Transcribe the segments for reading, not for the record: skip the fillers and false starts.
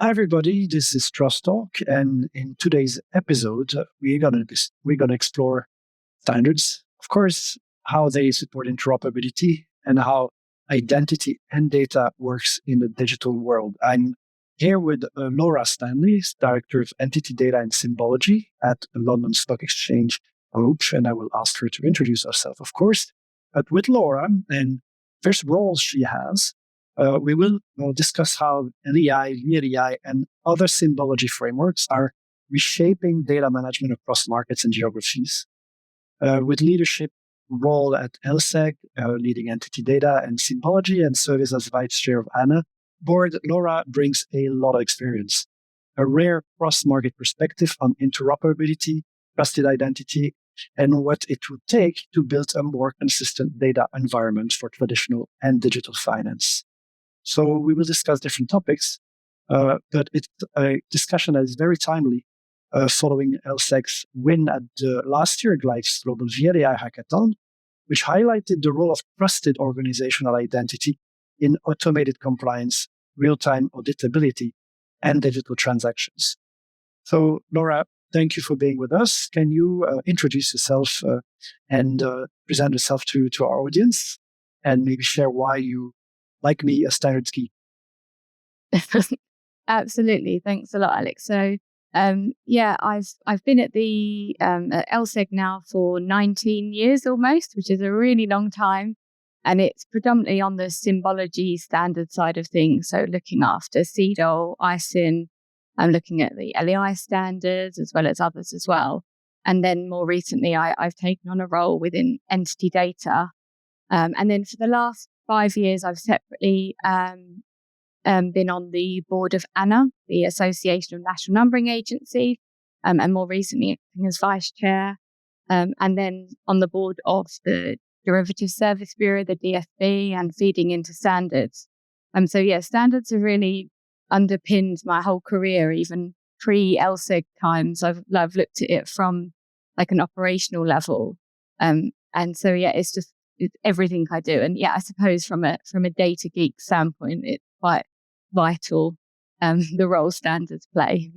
Hi everybody, this is Trust Talk, and in today's episode, we're gonna explore standards, of course, how they support interoperability, and how identity and data works in the digital world. I'm here with Laura Stanley, Director of Entity Data and Symbology at the London Stock Exchange Group, and I will ask her to introduce herself, of course. But with Laura and first roles she has, we will discuss how LEI, vLEI, and other symbology frameworks are reshaping data management across markets and geographies. With leadership role at LSEG, leading entity data and symbology, and service as vice chair of ANA board, Laura brings a lot of experience, a rare cross-market perspective on interoperability, trusted identity, and what it would take to build a more consistent data environment for traditional and digital finance. So we will discuss different topics, but it's a discussion that is very timely following LSEG's win at the last year GLEIF Global vLEI Hackathon, which highlighted the role of trusted organizational identity in automated compliance, real-time auditability, and digital transactions. So, Laura, thank you for being with us. Can you introduce yourself and present yourself to our audience, and maybe share why you, like me, a standards geek? Absolutely. Thanks a lot, Alex. So, I've been at the at LSEG now for 19 years almost, which is a really long time. And it's predominantly on the symbology standard side of things. So looking after SEDOL, ISIN, I'm looking at the LEI standards as well as others as well. And then more recently, I've taken on a role within Entity Data. And then for the last 5 years, I've separately been on the board of ANA, the Association of National Numbering Agencies, and more recently acting as vice chair, and then on the board of the Derivative Service Bureau, the DFB, and feeding into standards. Standards have really underpinned my whole career, even pre-LSEG times. I've looked at it from like an operational level, it's everything I do. And I suppose from a data geek standpoint, it's quite vital the role standards play.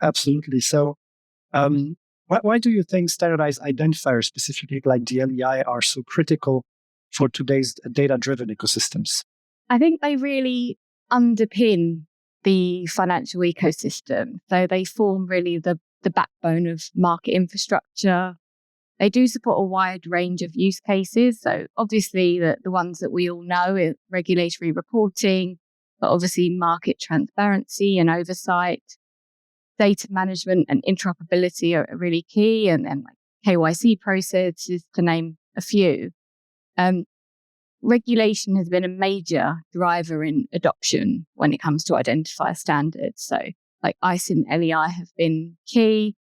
Absolutely. So, why do you think standardized identifiers, specifically like the LEI, are so critical for today's data-driven ecosystems? I think they really underpin the financial ecosystem. So they form really the backbone of market infrastructure. They do support a wide range of use cases. So obviously the ones that we all know are regulatory reporting, but obviously market transparency and oversight, data management and interoperability are really key, and like KYC processes, to name a few. Regulation has been a major driver in adoption when it comes to identifier standards. So like ISIN and LEI have been key.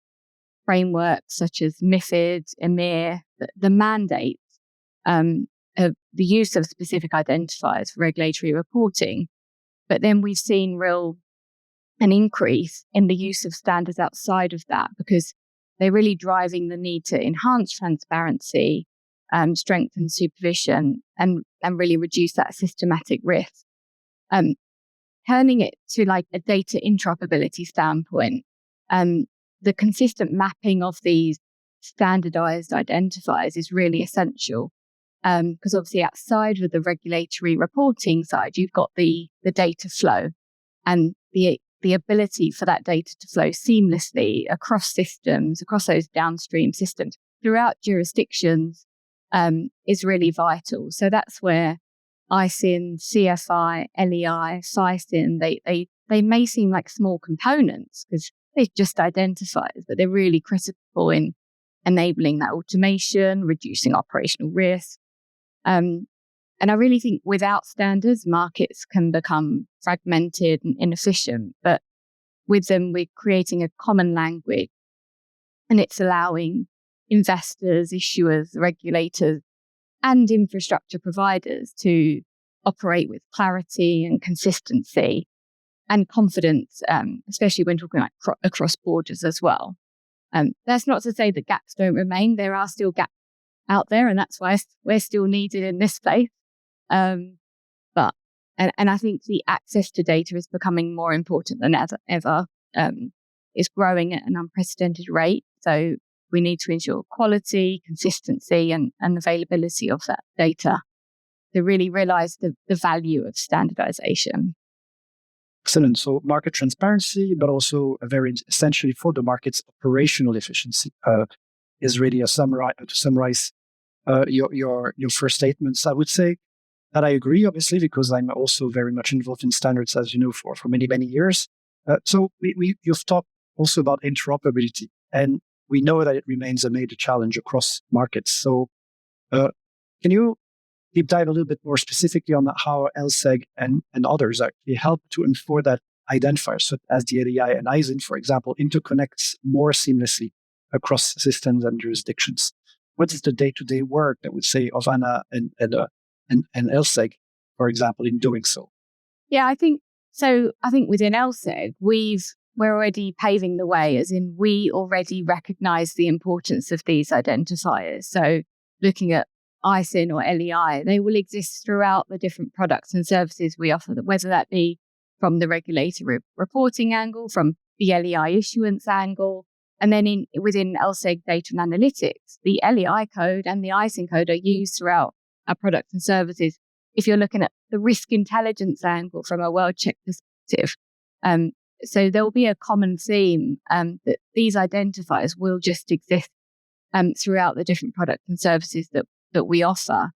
Frameworks such as MiFID, EMIR, the mandates of the use of specific identifiers for regulatory reporting. But then we've seen an increase in the use of standards outside of that, because they're really driving the need to enhance transparency, strengthen supervision, and really reduce that systematic risk. Turning it to like a data interoperability standpoint, the consistent mapping of these standardized identifiers is really essential, because obviously outside of the regulatory reporting side, you've got the data flow and the ability for that data to flow seamlessly across systems, across those downstream systems throughout jurisdictions, is really vital. So that's where ISIN, CFI, LEI, FISIN, they may seem like small components because they're just identifiers, but they're really critical in enabling that automation, reducing operational risk. And I really think without standards, markets can become fragmented and inefficient. But with them, we're creating a common language, and it's allowing investors, issuers, regulators, and infrastructure providers to operate with clarity and consistency and confidence, especially when talking like across borders as well. That's not to say that gaps don't remain. There are still gaps out there, and that's why we're still needed in this space. But And I think the access to data is becoming more important than ever. It's growing at an unprecedented rate. So we need to ensure quality, consistency, and availability of that data to really realize the value of standardization. Excellent. So market transparency, but also very essentially for the market's operational efficiency is really to summarize your first statements. I would say that I agree, obviously, because I'm also very much involved in standards, as you know, for many, many years. So you've talked also about interoperability, and we know that it remains a major challenge across markets. So can you deep dive a little bit more specifically on how LSEG and others actually help to ensure that identifiers, such as the LEI and ISIN, for example, interconnects more seamlessly across systems and jurisdictions? What is the day-to-day work, I would say, of Anna and LSEG, for example, in doing so? Yeah, I think so. I think within LSEG, we're already paving the way, as in we already recognise the importance of these identifiers. So looking at ISIN or LEI, they will exist throughout the different products and services we offer, whether that be from the regulatory reporting angle, from the LEI issuance angle, and then within LSEG data and analytics, the LEI code and the ISIN code are used throughout our products and services. If you're looking at the risk intelligence angle from a world check perspective, so there will be a common theme that these identifiers will just exist throughout the different products and services that we offer.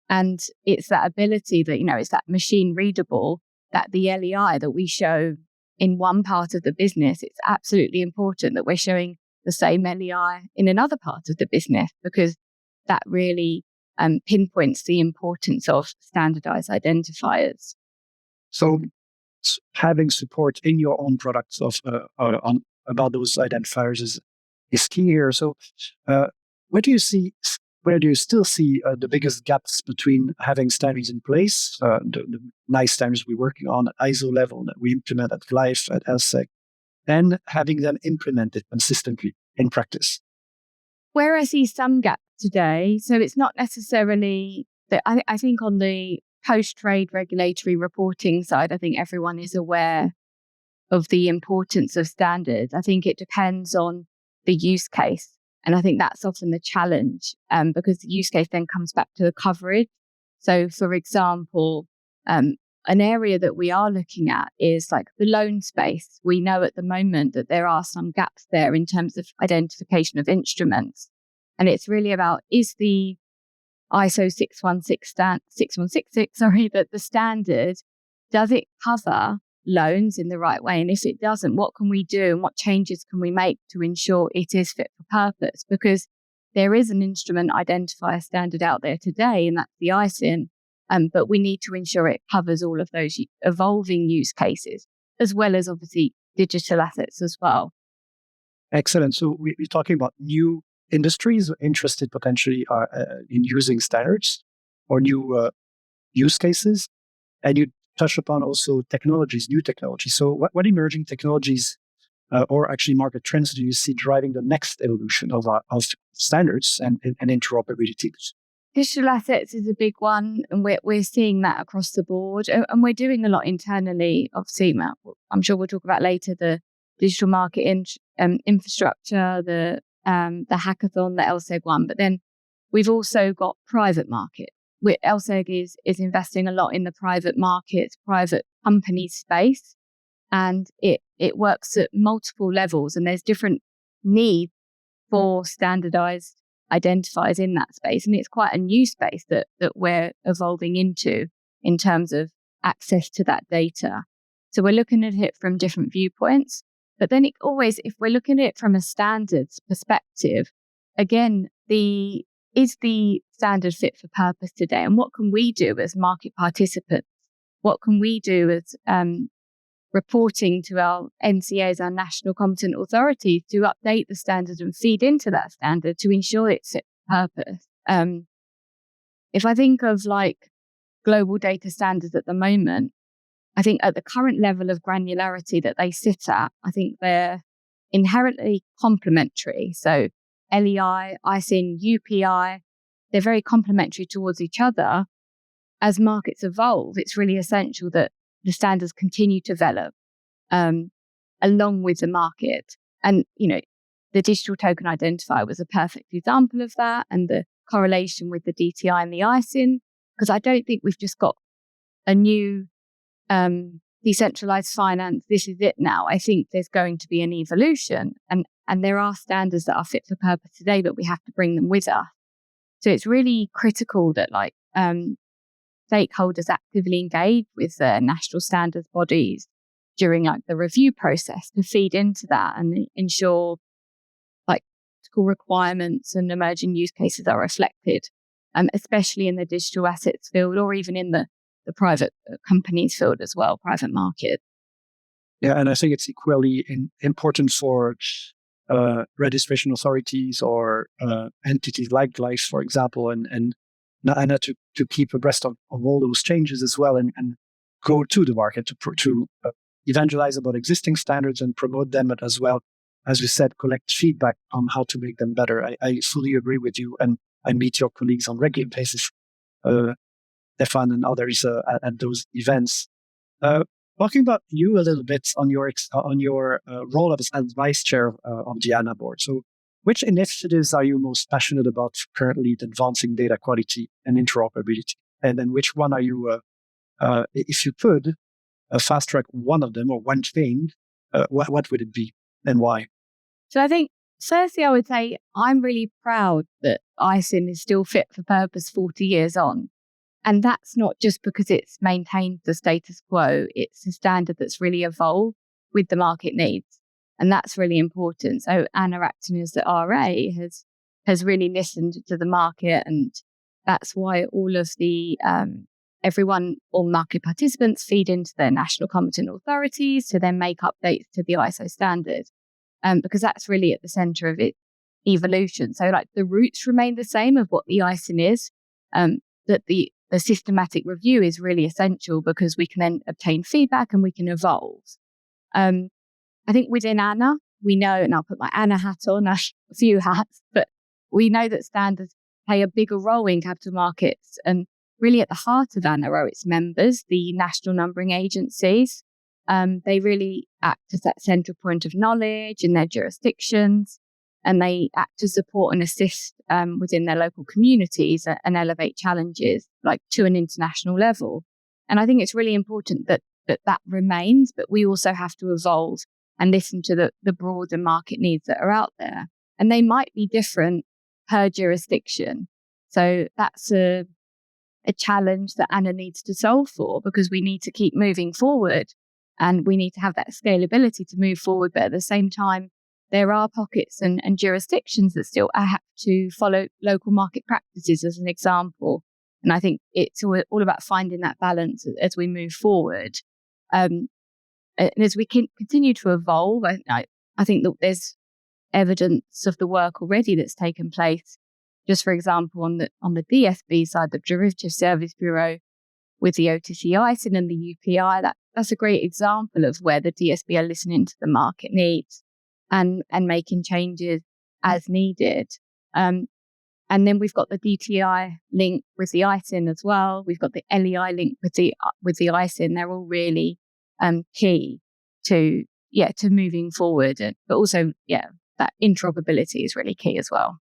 And it's that ability that, it's that machine readable, that the LEI that we show in one part of the business, it's absolutely important that we're showing the same LEI in another part of the business, because that really pinpoints the importance of standardized identifiers. So having support in your own products about those identifiers is key here. So where do you still see the biggest gaps between having standards in place, the nice standards we're working on at ISO level that we implement at GLEIF, at LSEG, and having them implemented consistently in practice? Where I see some gaps today, so it's not necessarily that I think on the post-trade regulatory reporting side, I think everyone is aware of the importance of standards. I think it depends on the use case. And I think that's often the challenge because the use case then comes back to the coverage. So, for example, an area that we are looking at is like the loan space. We know at the moment that there are some gaps there in terms of identification of instruments. And it's really about, is the ISO 6166, that the standard, does it cover loans in the right way? And if it doesn't, what can we do and what changes can we make to ensure it is fit for purpose? Because there is an instrument identifier standard out there today, and that's the ISIN, but we need to ensure it covers all of those evolving use cases, as well as obviously digital assets as well. Excellent. So we're talking about new industries interested potentially in using standards or new use cases, and you touch upon also new technologies. So what emerging technologies or actually market trends do you see driving the next evolution of standards and interoperability? Digital assets is a big one, and we're seeing that across the board, and we're doing a lot internally. Obviously, I'm sure we'll talk about later the digital market infrastructure, the hackathon, the LSEG one, but then we've also got private market. LSEG is investing a lot in the private markets, private company space, and it works at multiple levels, and there's different needs for standardized identifiers in that space. And it's quite a new space that we're evolving into in terms of access to that data. So we're looking at it from different viewpoints. But then if we're looking at it from a standards perspective, again, is the standard fit for purpose today? And what can we do as market participants? What can we do as reporting to our NCAs, our national competent authorities, to update the standard and feed into that standard to ensure it's fit for purpose? If I think of like global data standards at the moment, I think at the current level of granularity that they sit at, I think they're inherently complementary. So LEI, ISIN, UPI, they're very complementary towards each other. as markets evolve, it's really essential that the standards continue to develop along with the market. And, the digital token identifier was a perfect example of that, and the correlation with the DTI and the ISIN, because I don't think we've just got a new decentralized finance. This is it now. I think there's going to be an evolution, and there are standards that are fit for purpose today, but we have to bring them with us. So it's really critical that stakeholders actively engage with the national standards bodies during the review process to feed into that and ensure practical requirements and emerging use cases are reflected, especially in the digital assets field or even in the private companies field as well, private market. Yeah, and I think it's equally important for registration authorities or entities like GLEIF, for example, and to keep abreast of all those changes as well, and go to the market to evangelize about existing standards and promote them, as well, as we said, collect feedback on how to make them better. I fully agree with you, and I meet your colleagues on regular basis, Stefan and others at those events. Talking about you a little bit on your role as vice chair of the ANA board. So, which initiatives are you most passionate about currently advancing data quality and interoperability? And then which one are you, if you could, fast track one of them or one thing, what would it be and why? So I think, firstly, I would say I'm really proud that ISIN is still fit for purpose 40 years on. And that's not just because it's maintained the status quo. It's a standard that's really evolved with the market needs. And that's really important. So ANA, acting as the RA, has really listened to the market. And that's why all of the all market participants feed into their national competent authorities to then make updates to the ISO standard, because that's really at the center of its evolution. So the roots remain the same of what the ISIN is, that the systematic review is really essential because we can then obtain feedback and we can evolve. I think within ANA, we know, and I'll put my ANA hat on, a few hats, but we know that standards play a bigger role in capital markets, and really at the heart of ANA are its members, the national numbering agencies. They really act as that central point of knowledge in their jurisdictions, and they act to support and assist within their local communities and elevate challenges to an international level. And I think it's really important that remains, but we also have to evolve and listen to the broader market needs that are out there. And they might be different per jurisdiction. So that's a challenge that ANA needs to solve for, because we need to keep moving forward and we need to have that scalability to move forward. But at the same time, there are pockets and jurisdictions that still have to follow local market practices, as an example. And I think it's all about finding that balance as we move forward. And as we continue to evolve, I think that there's evidence of the work already that's taken place. Just for example, on the DSB side, the Derivative Service Bureau, with the OTC ISIN and the UPI, that's a great example of where the DSB are listening to the market needs and making changes as needed. And then we've got the DTI link with the ISIN as well. We've got the LEI link with the ISIN. They're all really key to moving forward. But also, that interoperability is really key as well.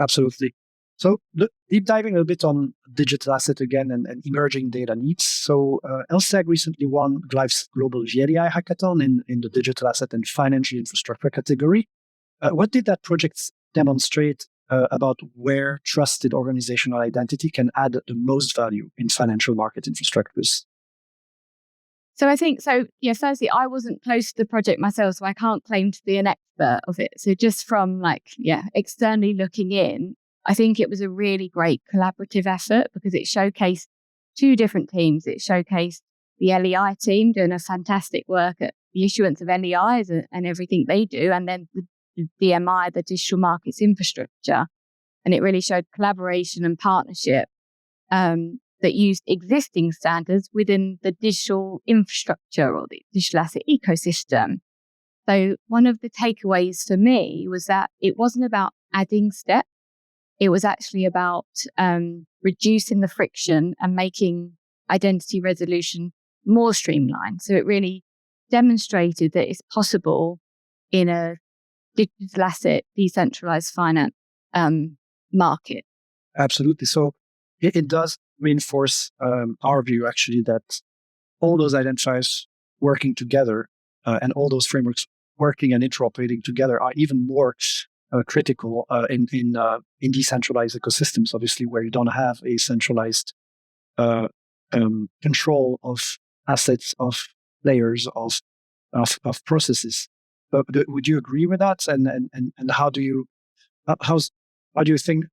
Absolutely. So deep diving a little bit on digital asset again and emerging data needs. So LSEG recently won GLEIF's Global vLEI Hackathon in the digital asset and financial infrastructure category. What did that project demonstrate about where trusted organizational identity can add the most value in financial market infrastructures? So I think, firstly, I wasn't close to the project myself, so I can't claim to be an expert of it. So just from externally looking in, I think it was a really great collaborative effort because it showcased two different teams. It showcased the LEI team doing a fantastic work at the issuance of LEIs and everything they do, and then the DMI, the digital markets infrastructure. And it really showed collaboration and partnership that used existing standards within the digital infrastructure or the digital asset ecosystem. So one of the takeaways for me was that it wasn't about adding steps. it was actually about reducing the friction and making identity resolution more streamlined. So it really demonstrated that it's possible in a digital asset, decentralized finance market. Absolutely. So it does reinforce our view, actually, that all those identifiers working together and all those frameworks working and interoperating together are even more critical in decentralized ecosystems, obviously, where you don't have a centralized control of assets, of layers, of processes. But would you agree with that? And how do you what do you think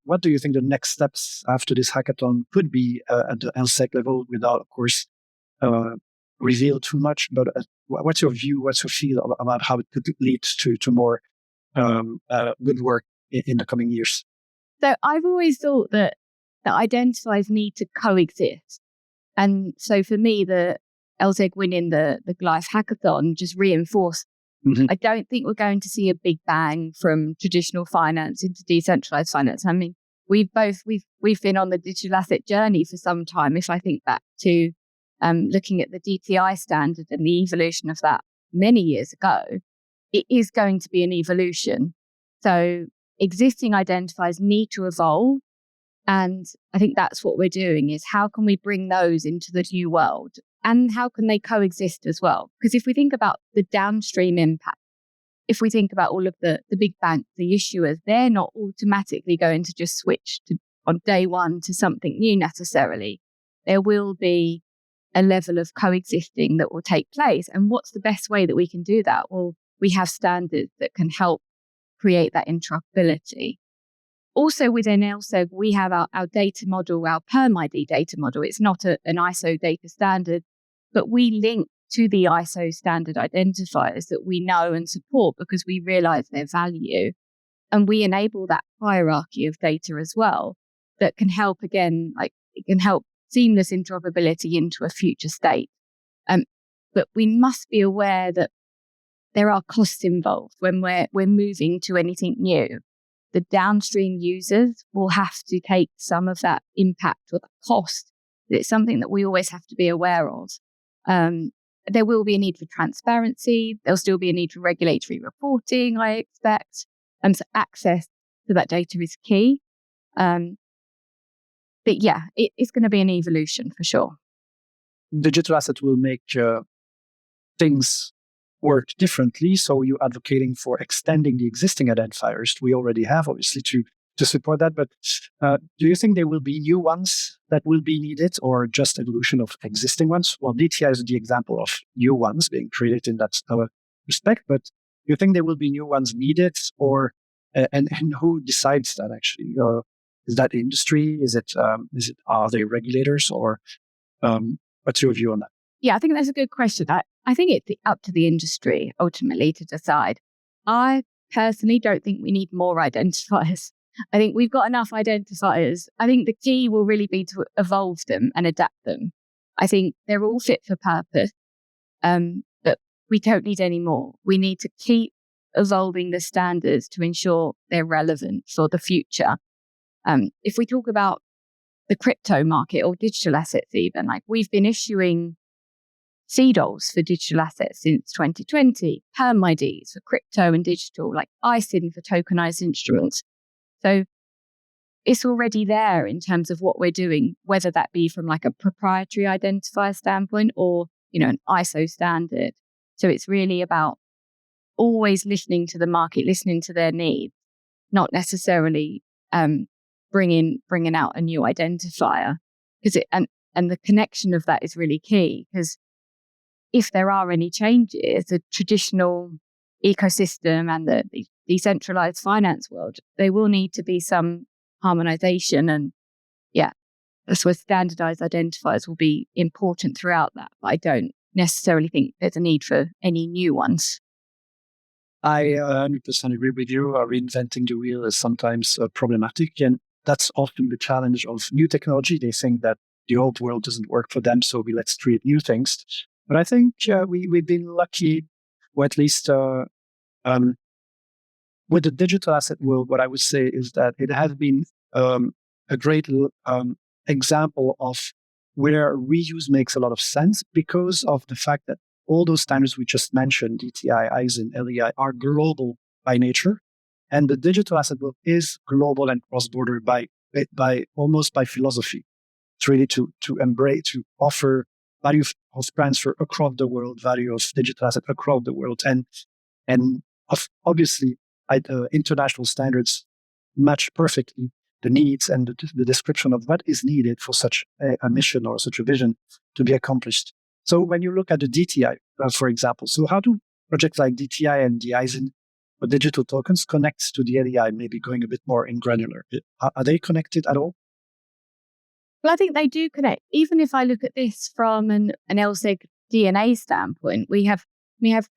the next steps after this hackathon could be at the LSEG level, without, of course, reveal too much? But what's your view? What's your feel about how it could lead to more good work in the coming years? So I've always thought that identifiers need to coexist. And so for me, the LSEG winning the GLEIF Hackathon just reinforced. Mm-hmm. I don't think we're going to see a big bang from traditional finance into decentralized finance. I mean, we've been on the digital asset journey for some time. If I think back to looking at the DTI standard and the evolution of that many years ago, it is going to be an evolution. So existing identifiers need to evolve. And I think that's what we're doing, is how can we bring those into the new world, and how can they coexist as well? Because if we think about the downstream impact, if we think about all of the big banks, the issuers, they're not automatically going to just switch on day one to something new necessarily. There will be a level of coexisting that will take place. And what's the best way that we can do that? Well, we have standards that can help create that interoperability. Also within LSEG, we have our data model, our PermID data model. It's not an ISO data standard, but we link to the ISO standard identifiers that we know and support because we realize their value. And we enable that hierarchy of data as well that can help, again, like it can help seamless interoperability into a future state. But we must be aware that there are costs involved when we're moving to anything new. The downstream users will have to take some of that impact or the cost. It's something that we always have to be aware of. There will be a need for transparency. There'll still be a need for regulatory reporting, I expect. So access to that data is key. But yeah, it's going to be an evolution for sure. Digital asset will make things work differently. So you're advocating for extending the existing identifiers we already have, obviously, to support that. But do you think there will be new ones that will be needed, or just evolution of existing ones? Well, DTI is the example of new ones being created in that respect. But do you think there will be new ones needed, or and who decides that actually? Is that industry? Are they regulators, or what's your view on that? Yeah, I think that's a good question. I think it's up to the industry ultimately to decide. I personally don't think we need more identifiers. I think we've got enough identifiers. I think the key will really be to evolve them and adapt them. I think they're all fit for purpose, but we don't need any more. We need to keep evolving the standards to ensure they're relevant for the future. If we talk about the crypto market or digital assets even, like we've been issuing SEDOLs for digital assets since 2020, PermIDs for crypto and digital, like ISIN for tokenized instruments. So it's already there in terms of what we're doing, whether that be from like a proprietary identifier standpoint or, an ISO standard. So it's really about always listening to the market, listening to their needs, not necessarily bringing out a new identifier, because and the connection of that is really key, because if there are any changes, the traditional ecosystem and the decentralized finance world, there will need to be some harmonization. And yeah, that's where standardized identifiers will be important throughout that. But I don't necessarily think there's a need for any new ones. I 100% agree with you. Reinventing the wheel is sometimes problematic. And that's often the challenge of new technology. They think that the old world doesn't work for them, so let's create new things. But I think we've been lucky, or at least with the digital asset world, what I would say is that it has been a great example of where reuse makes a lot of sense because of the fact that all those standards we just mentioned, DTI, ISIN, LEI, are global by nature. And the digital asset book is global and cross-border by almost by philosophy. It's really to embrace, to offer value of transfer across the world, value of digital asset across the world. And obviously, international standards match perfectly the needs and the description of what is needed for such a mission or such a vision to be accomplished. So when you look at the DTI, for example, so how do projects like DTI and the ISIN or digital tokens connect to the LEI, maybe going a bit more in granular? Are they connected at all? Well, I think they do connect. Even if I look at this from an LSEG DNA standpoint, we have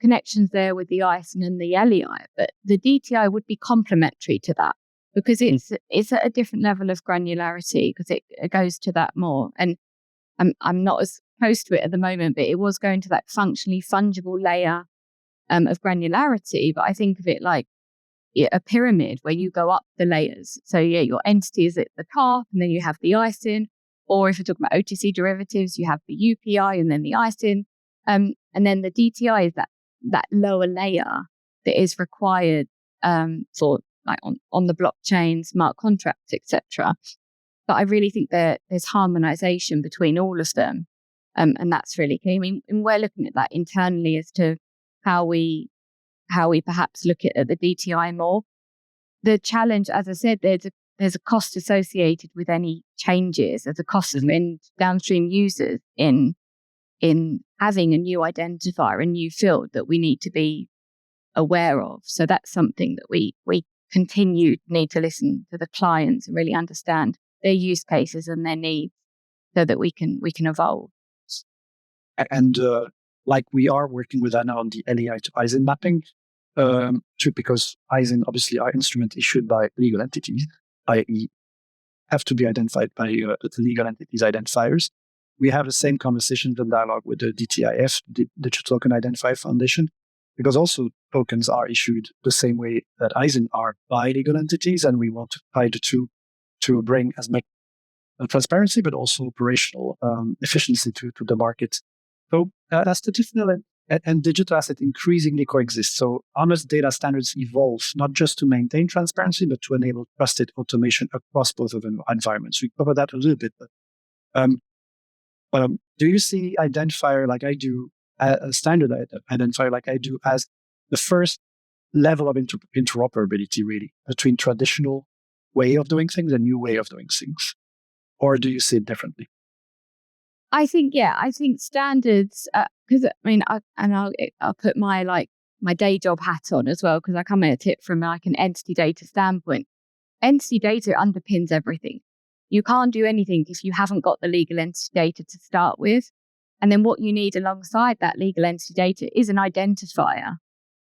connections there with the ISIN and the LEI, but the DTI would be complementary to that because it's at a different level of granularity because it goes to that more. And I'm not as close to it at the moment, but it was going to that functionally fungible layer of granularity. But I think of it like a pyramid where you go up the layers. So your entity is at the top, and then you have the ISIN. Or if you're talking about OTC derivatives, you have the UPI and then the ISIN. And then the DTI is that lower layer that is required for like on the blockchain, smart contracts, etc. But I really think there's harmonization between all of them. And that's really key. I mean, and we're looking at that internally as to how we perhaps look at the DTI more. The challenge, as I said, there's a cost associated with any changes. There's a cost of downstream users in having a new identifier, a new field that we need to be aware of. So that's something that we need to listen to the clients and really understand their use cases and their needs so that we can evolve. And like we are working with that now on the LEI to ISIN mapping, because ISIN obviously are instrument issued by legal entities, i.e. have to be identified by the legal entities identifiers. We have the same conversations and dialogue with the DTIF, the Digital Token Identifier Foundation, because also tokens are issued the same way that ISIN are by legal entities, and we want to tie the two to bring as much transparency, but also operational efficiency to the market. So as the digital and digital asset increasingly coexist, so honest data standards evolve not just to maintain transparency, but to enable trusted automation across both of the environments. We covered that a little bit, but do you see identifier like I do, a standard identifier like I do, as the first level of interoperability, really, between traditional way of doing things and new way of doing things? Or do you see it differently? I think standards, because I'll put my day job hat on as well, because I come at it from like an entity data standpoint. Entity data underpins everything. You can't do anything if you haven't got the legal entity data to start with. And then what you need alongside that legal entity data is an identifier.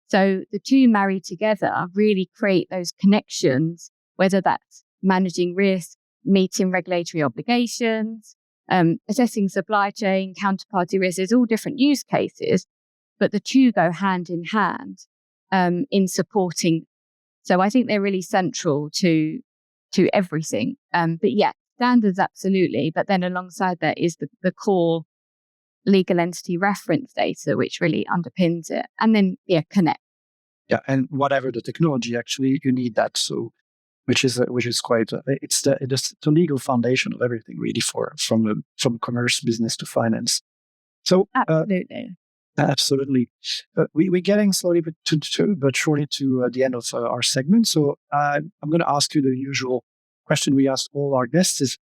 So the two married together really create those connections, whether that's managing risk, meeting regulatory obligations, assessing supply chain, counterparty risk. There's all different use cases, but the two go hand in hand in supporting. So I think they're really central to everything. But yeah, standards absolutely. But then alongside that is the core legal entity reference data, which really underpins it. And then connect. Yeah, and whatever the technology, actually, you need that. So, which is quite it's the legal foundation of everything, really, from commerce, business to finance. So absolutely, we're getting slowly but surely to the end of our segment. So I'm going to ask you the usual question we ask all our guests: is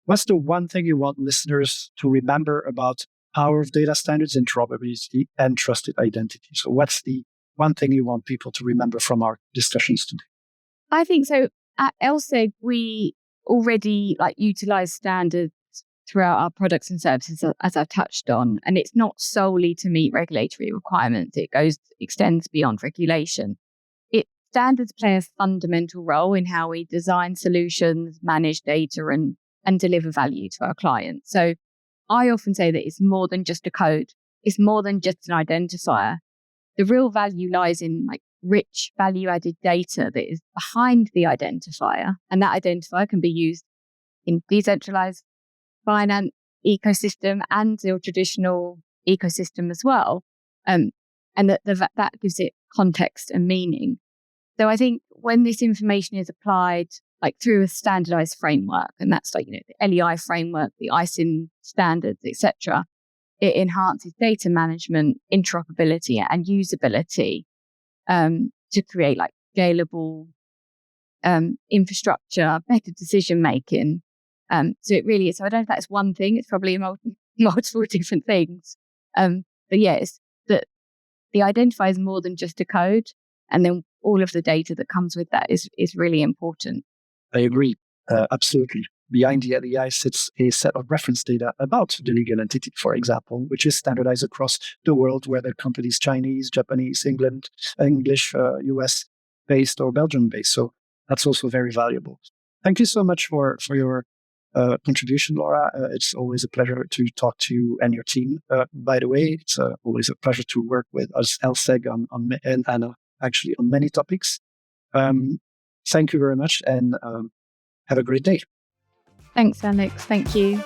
what's the one thing you want listeners to remember about power of data standards, interoperability, and trusted identity? So what's the one thing you want people to remember from our discussions today? I think so. At LSEG, we already utilize standards throughout our products and services, as I've touched on, and it's not solely to meet regulatory requirements. It extends beyond regulation. Standards play a fundamental role in how we design solutions, manage data, and deliver value to our clients. So I often say that it's more than just a code. It's more than just an identifier. The real value lies in rich value-added data that is behind the identifier, and that identifier can be used in decentralized finance ecosystem and the traditional ecosystem as well, and that gives it context and meaning. So I think when this information is applied like through a standardized framework, and that's like, the LEI framework, the ISIN standards, etc., it enhances data management, interoperability, and usability to create like scalable infrastructure, better decision making. So it really is. So I don't know if that's one thing. It's probably multiple different things. But yes, the identifier is more than just a code, and then all of the data that comes with that is really important. I agree. Absolutely. Behind the LEI sits a set of reference data about the legal entity, for example, which is standardized across the world, whether companies Chinese, Japanese, English, US based or Belgian based. So that's also very valuable. Thank you so much for your contribution, Laura. It's always a pleasure to talk to you and your team. By the way, it's always a pleasure to work with us LSEG and Anna actually on many topics. Thank you very much, and have a great day. Thanks, Alex. Thank you.